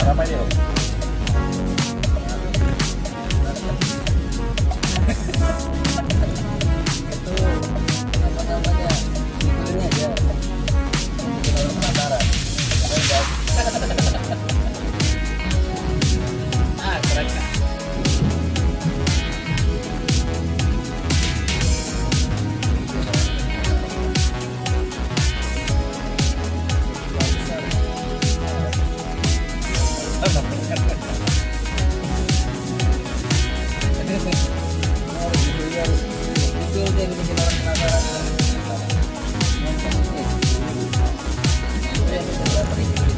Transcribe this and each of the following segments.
ramai dia. Itu apa namanya? Ini aja. Bikin orang penasaran. Keren guys. Keren kan? Itu dia bikin orang penasaran. Nonton ini. Itu yang bisa diantarin gitu.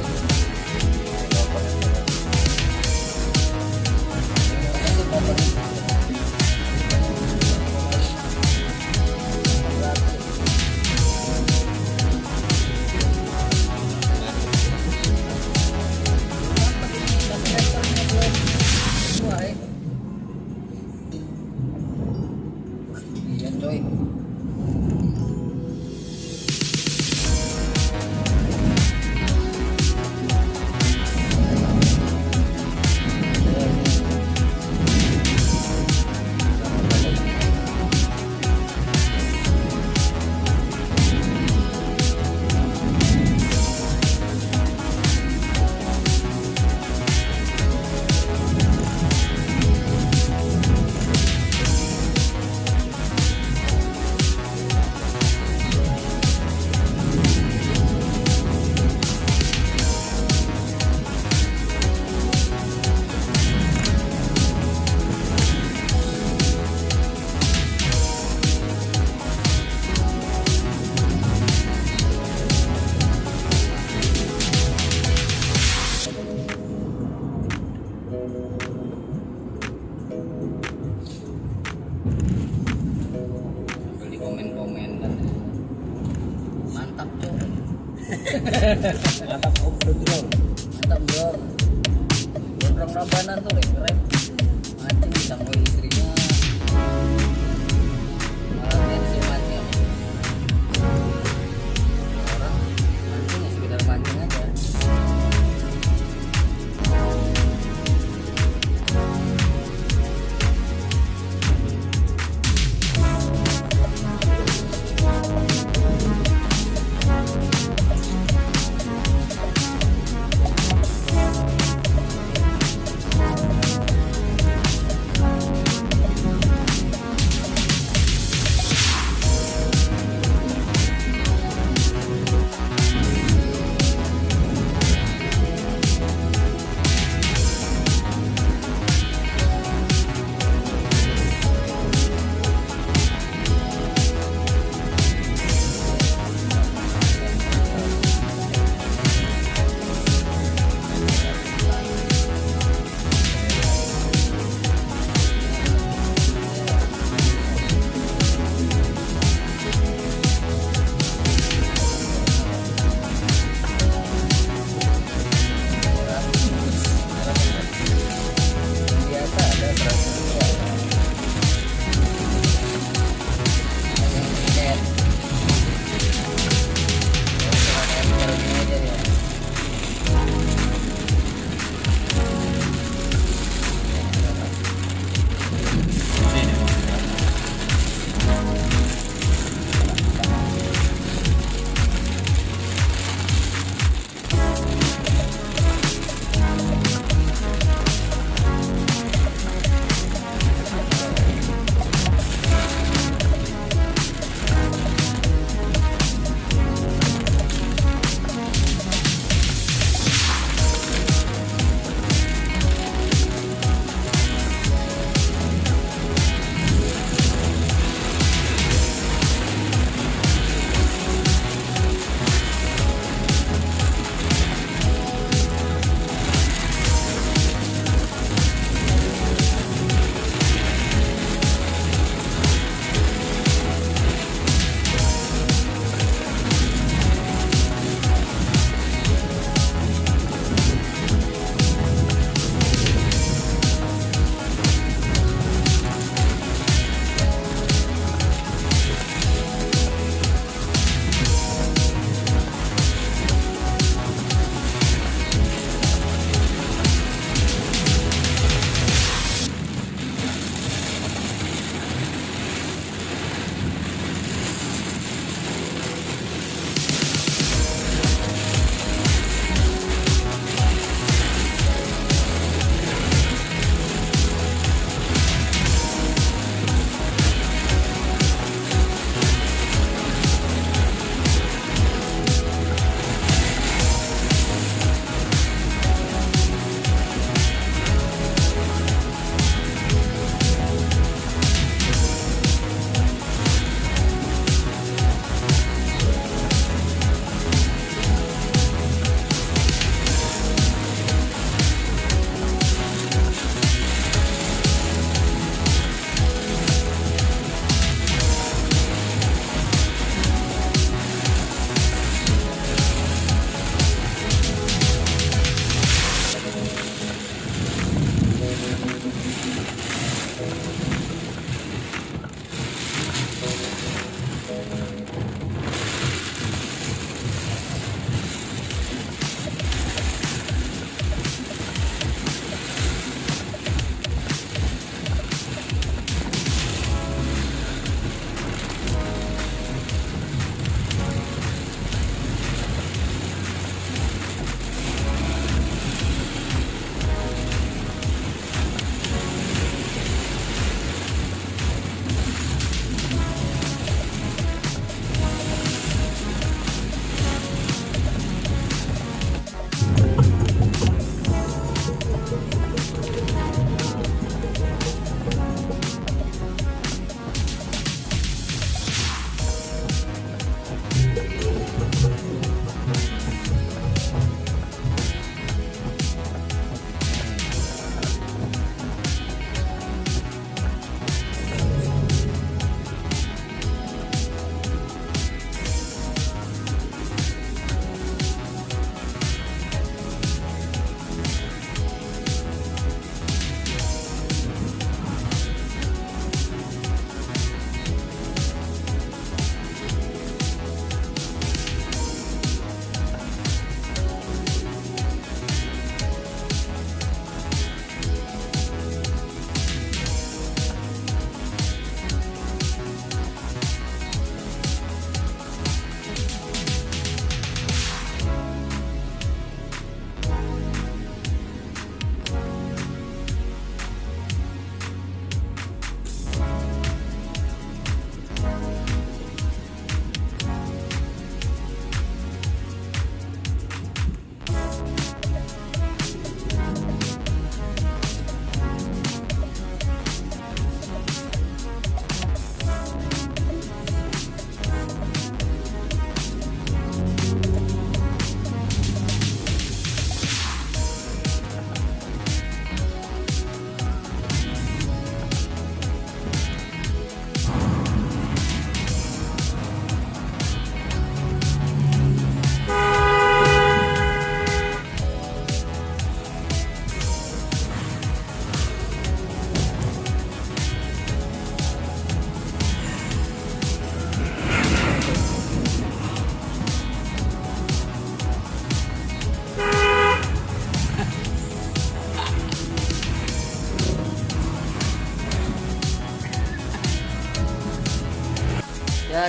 Iya coy. Sambil di komen-komen kan. Mantap coy. Mantap om bro. Mantap bro. Gondrong Rambanan tuh keren. Mancing disampai istrinya. Malah dia disuruh mancing. Orang mancing ya sekedar mancing aja.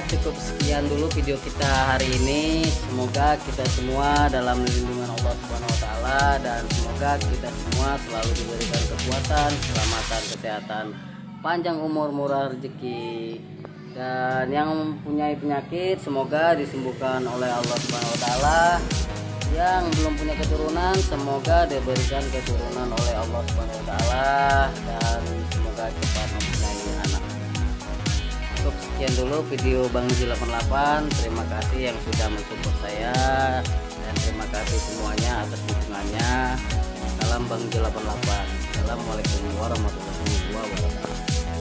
cukup sekian dulu video kita hari ini. Semoga kita semua dalam lindungan Allah Subhanahu wa taala, dan semoga kita semua selalu diberikan kekuatan, keselamatan, kesehatan, panjang umur, murah rezeki. Dan yang mempunyai penyakit semoga disembuhkan oleh Allah Subhanahu wa taala. Yang belum punya keturunan semoga diberikan keturunan oleh Allah Subhanahu wa taala, dan semoga cepat mempunyai anak. Cukup sekian dulu video Bang Ji 88. Terima kasih yang sudah mensupport saya, dan terima kasih semuanya atas dukungannya. Salam Bang Ji 88. Assalamualaikum warahmatullahi wabarakatuh.